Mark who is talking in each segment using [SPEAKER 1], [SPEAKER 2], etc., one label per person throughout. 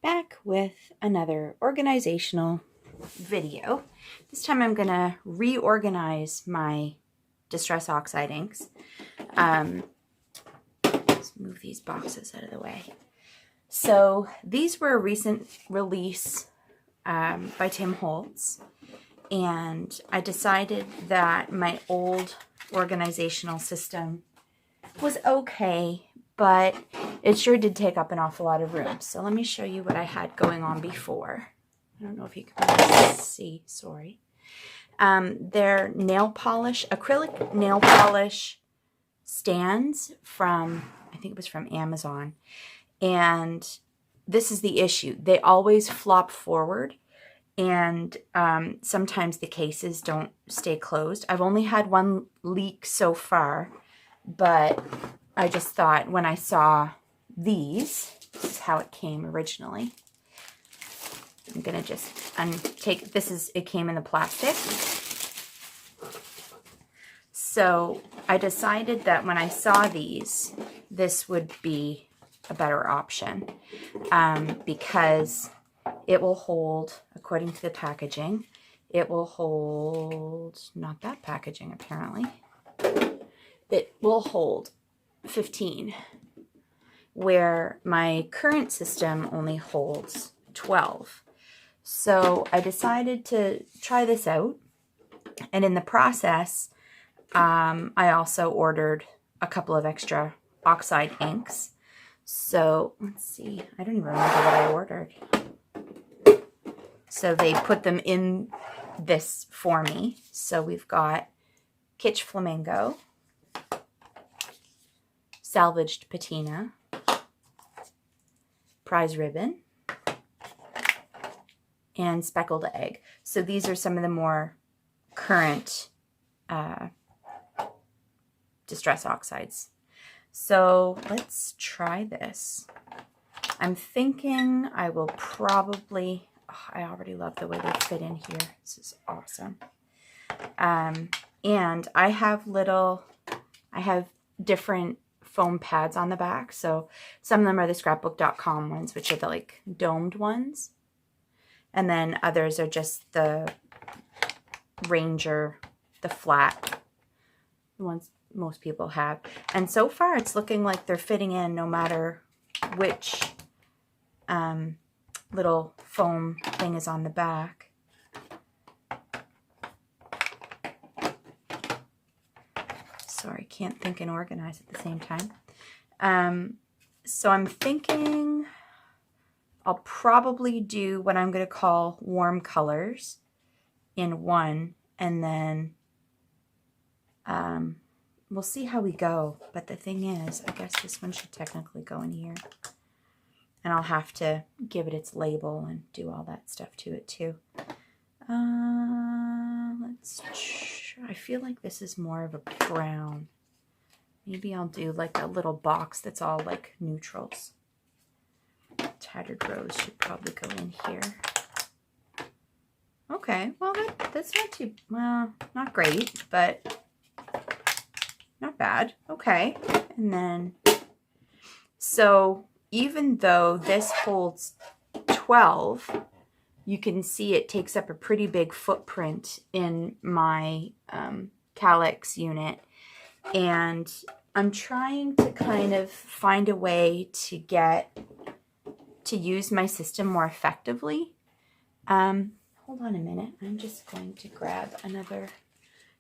[SPEAKER 1] back with another organizational video. This time I'm going to reorganize my Distress Oxide inks. Let's move these boxes out of the way. So these were a recent release by Tim Holtz, and I decided that my old organizational system was okay, but it sure did take up an awful lot of room. So let me show you what I had going on before. I don't know if you can really see, sorry. They're nail polish, acrylic nail polish stands from, I think it was from Amazon. And this is the issue. They always flop forward, and sometimes the cases don't stay closed. I've only had one leak so far, but I just thought when I saw these, this is how it came originally. I'm gonna just untake, it came in the plastic. So I decided that when I saw these, this would be a better option because it will hold, according to the packaging, it will hold, not that packaging apparently, it will hold 15, where my current system only holds 12. So I decided to try this out, and in the process, I also ordered a couple of extra Oxide inks. So let's see, I don't even remember what I ordered. So they put them in this for me. So we've got Kitsch Flamingo, Salvaged Patina, Prize Ribbon, and Speckled Egg. So these are some of the more current Distress Oxides. So let's try this. I'm thinking I will probably, oh, I already love the way they fit in here. This is awesome. And I have different foam pads on the back. So some of them are the scrapbook.com ones, which are the like domed ones. And then others are just the Ranger, the flat, the ones most people have. And so far it's looking like they're fitting in no matter which little foam thing is on the back. Sorry, can't think and organize at the same time. So I'm thinking I'll probably do what I'm going to call warm colors in one, and then we'll see how we go. But the thing is, I guess this one should technically go in here. And I'll have to give it its label and do all that stuff to it too. Let's try. I feel like this is more of a brown. Maybe I'll do like a little box that's all like neutrals. Tattered Rose should probably go in here. Okay, well that's not too, well, not great, but not bad. Okay, and then, so even though this holds 12, you can see it takes up a pretty big footprint in my Calyx unit, and I'm trying to kind of find a way to use my system more effectively. Hold on a minute. I'm just going to grab another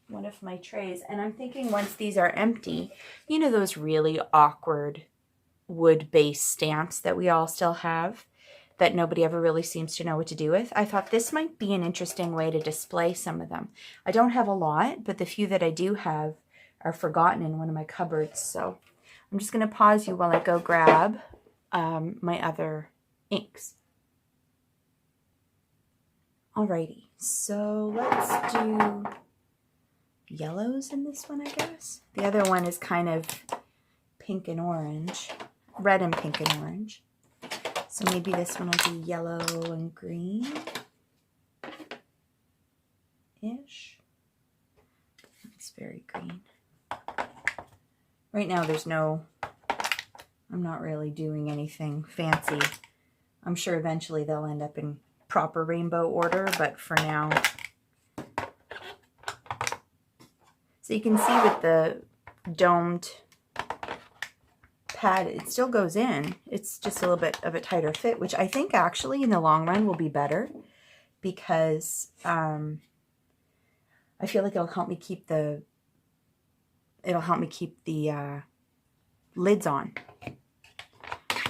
[SPEAKER 1] one of my trays. And I'm thinking once these are empty, you know those really awkward wood-based stamps that we all still have that nobody ever really seems to know what to do with? I thought this might be an interesting way to display some of them. I don't have a lot, but the few that I do have are forgotten in one of my cupboards. So I'm just going to pause you while I go grab my other inks. Alrighty, so let's do yellows in this one, I guess. The other one is kind of pink and orange, red and pink and orange. So maybe this one will be yellow and green-ish. It's very green. Right now there's no, I'm not really doing anything fancy I'm sure eventually they'll end up in proper rainbow order, but for now. So you can see with the domed pad, it still goes in. It's just a little bit of a tighter fit, which I think actually in the long run will be better, because I feel like it'll help me keep the lids on.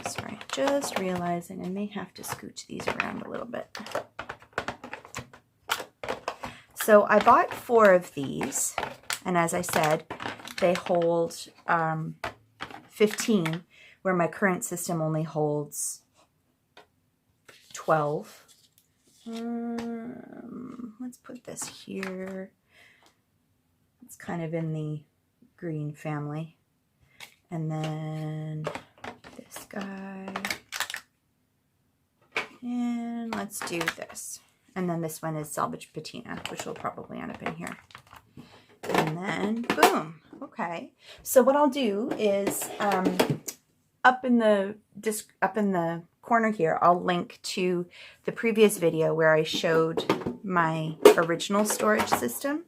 [SPEAKER 1] Sorry, just realizing I may have to scooch these around a little bit. So I bought 4 of these, and as I said, they hold 15, where my current system only holds 12. Let's put this here. It's kind of in the green family. And then this guy. And let's do this. And then this one is Salvage Patina, which will probably end up in here. And then, boom. Okay. So what I'll do is up in the corner here, I'll link to the previous video where I showed my original storage system,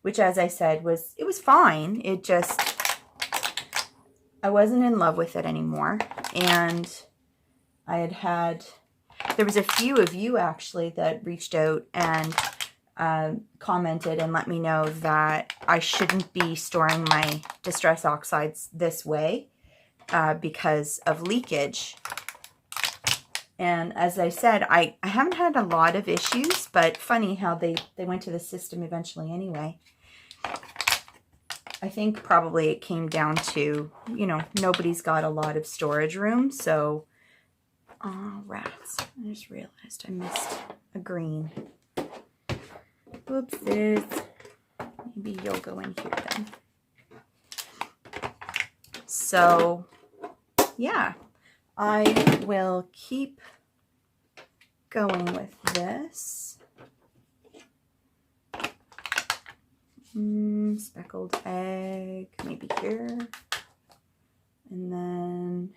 [SPEAKER 1] which, as I said, was fine. It just, I wasn't in love with it anymore. And there was a few of you actually that reached out and commented and let me know that I shouldn't be storing my Distress Oxides this way because of leakage. And as I said, I haven't had a lot of issues, but funny how they went to the system eventually anyway. I think probably it came down to, you know, nobody's got a lot of storage room, so, oh, rats. I just realized I missed a green. Whoopsies. Maybe you'll go in here then. So, yeah, I will keep going with this. Speckled egg, maybe here. And then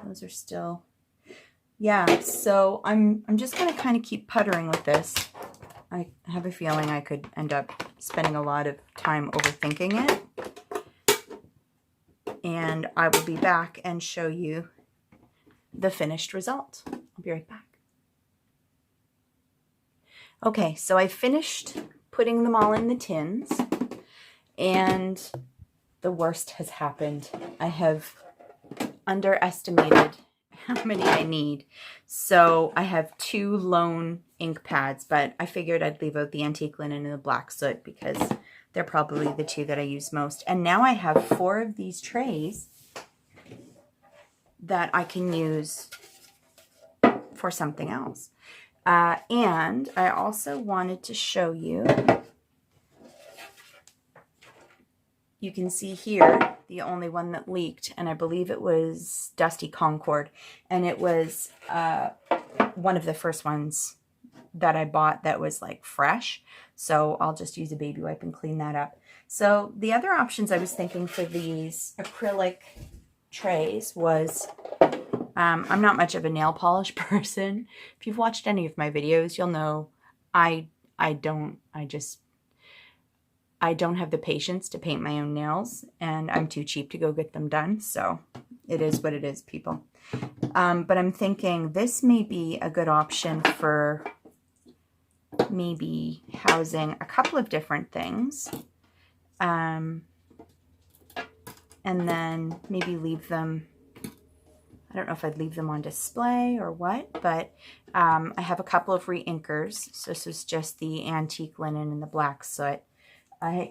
[SPEAKER 1] those are still, yeah, so I'm just going to kind of keep puttering with this. I have a feeling I could end up spending a lot of time overthinking it. And I will be back and show you the finished result. I'll be right back. Okay, so I finished putting them all in the tins, and the worst has happened. I have underestimated how many I need. So I have 2 lone ink pads, but I figured I'd leave out the antique linen and the black soot because they're probably the 2 that I use most. And now I have 4 of these trays that I can use for something else. And I also wanted to show you, you can see here, the only one that leaked, and I believe it was Dusty Concord, and it was one of the first ones that I bought that was like fresh, so I'll just use a baby wipe and clean that up. So the other options I was thinking for these acrylic trays was, I'm not much of a nail polish person. If you've watched any of my videos, you'll know I don't have the patience to paint my own nails, and I'm too cheap to go get them done. So it is what it is, people. But I'm thinking this may be a good option for maybe housing a couple of different things. And then maybe leave them, I don't know if I'd leave them on display or what, but I have a couple of re-inkers. So this is just the antique linen and the black soot.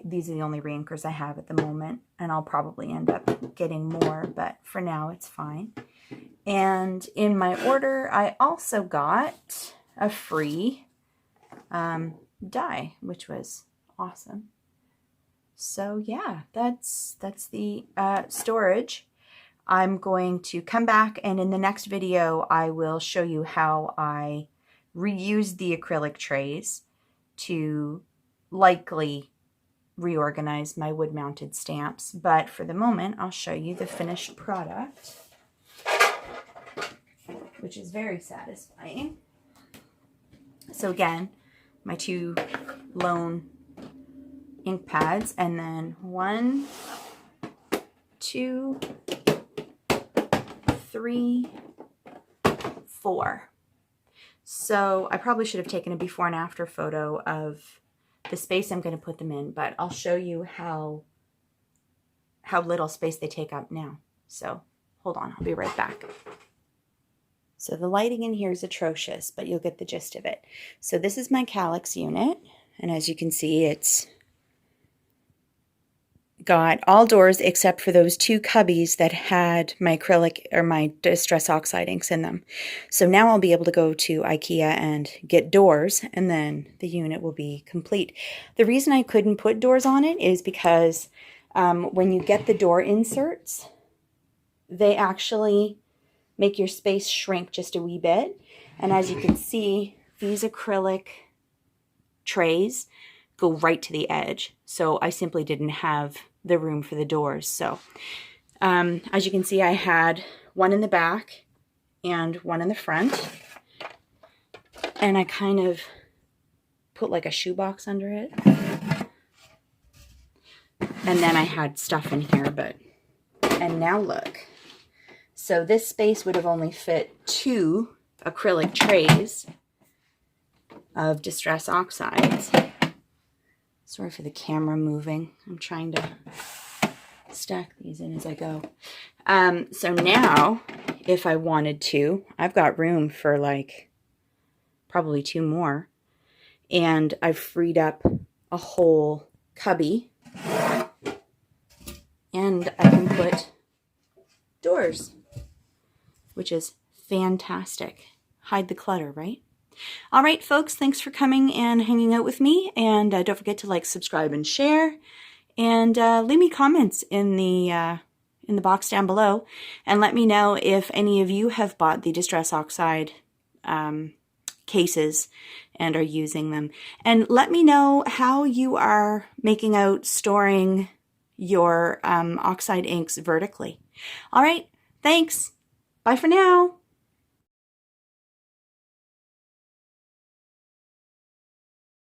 [SPEAKER 1] These are the only re-inkers I have at the moment, and I'll probably end up getting more, but for now it's fine. And in my order, I also got a free die, which was awesome. So yeah, that's the storage. I'm going to come back, and in the next video, I will show you how I reuse the acrylic trays to likely reorganize my wood-mounted stamps. But for the moment, I'll show you the finished product, which is very satisfying. So again, my 2 lone ink pads, and then 1, 2, 3, 4. So I probably should have taken a before and after photo of the space I'm going to put them in, but I'll show you how little space they take up now. So hold on, I'll be right back. So the lighting in here is atrocious, but you'll get the gist of it. So this is my calyx unit, and as you can see, it's got all doors except for those 2 cubbies that had my acrylic or my Distress Oxide inks in them. So now I'll be able to go to IKEA and get doors, and then the unit will be complete. The reason I couldn't put doors on it is because when you get the door inserts, they actually make your space shrink just a wee bit. And as you can see, these acrylic trays go right to the edge. So I simply didn't have the room for the doors. So as you can see, I had one in the back and one in the front. And I kind of put like a shoebox under it. And then I had stuff in here, and now look. So this space would have only fit 2 acrylic trays of Distress Oxides. Sorry for the camera moving. I'm trying to stack these in as I go. So now, if I wanted to, I've got room for like probably 2 more. And I've freed up a whole cubby. And I can put doors, which is fantastic. Hide the clutter, right? All right, folks, thanks for coming and hanging out with me. And don't forget to like, subscribe, and share. And leave me comments in the box down below. And let me know if any of you have bought the Distress Oxide cases and are using them. And let me know how you are making out storing your Oxide inks vertically. All right, thanks. Bye for now.